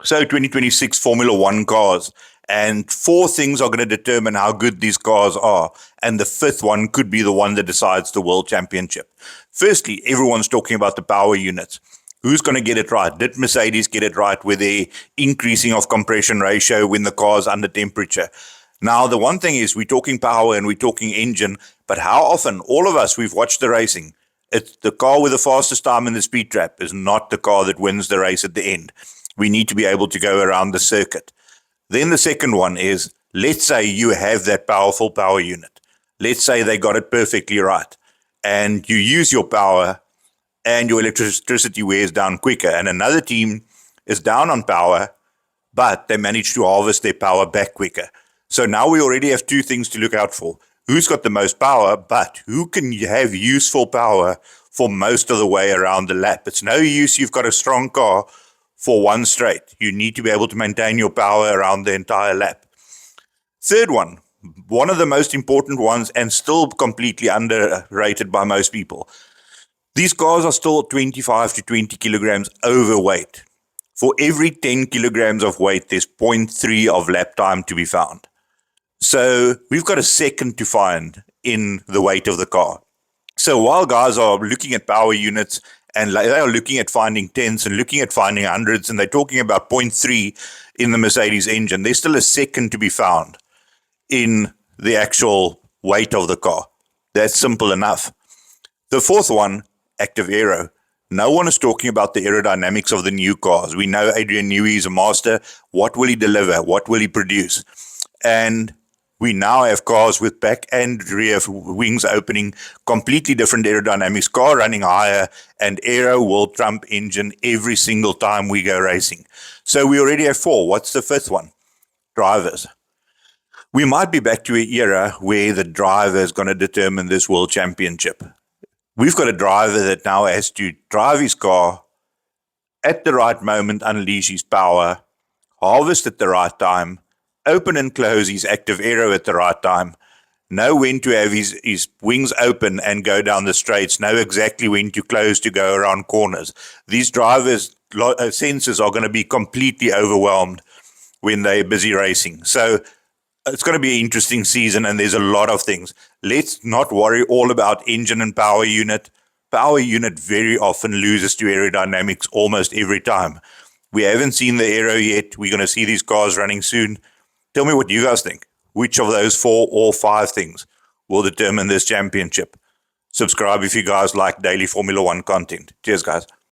So 2026 Formula One cars, and four things are going to determine how good these cars are. And the fifth one could be the one that decides the world championship. Firstly, everyone's talking about the power units. Who's going to get it right? Did Mercedes get it right with the increasing of compression ratio when the car's under temperature? Now, the one thing is we're talking power and we're talking engine, but how often, all of us, we've watched the racing. It's the car with the fastest time in the speed trap is not the car that wins the race at the end. We need to be able to go around the circuit. Then the second one is, let's say you have that powerful power unit. Let's say they got it perfectly right. And you use your power and your electricity wears down quicker. And another team is down on power, but they manage to harvest their power back quicker. So now we already have two things to look out for. Who's got the most power, but who can have useful power for most of the way around the lap? It's no use you've got a strong car for one straight. You need to be able to maintain your power around the entire lap. Third one of the most important ones and still completely underrated by most people. These cars are still 25 to 20 kilograms overweight. For every 10 kilograms of weight, there's 0.3 of lap time to be found. So we've got a second to find in the weight of the car. So while guys are looking at power units and they are looking at finding tenths and looking at finding hundreds, and they're talking about 0.3 in the Mercedes engine, there's still a second to be found in the actual weight of the car. That's simple enough. The fourth one, active aero. No one is talking about the aerodynamics of the new cars. We know Adrian Newey is a master. What will he deliver? What will he produce? And we now have cars with back and rear wings opening, completely different aerodynamics, car running higher, and aero will trump engine every single time we go racing. So we already have four. What's the fifth one? Drivers. We might be back to an era where the driver is going to determine this world championship. We've got a driver that now has to drive his car at the right moment, unleash his power, harvest at the right time, open and close his active aero at the right time, know when to have his wings open and go down the straights, know exactly when to close to go around corners. These drivers' senses are going to be completely overwhelmed when they're busy racing. So it's going to be an interesting season, and there's a lot of things. Let's not worry all about engine and power unit. Power unit very often loses to aerodynamics almost every time. We haven't seen the aero yet. We're going to see these cars running soon. Tell me what you guys think. Which of those four or five things will determine this championship? Subscribe if you guys like daily Formula One content. Cheers, guys.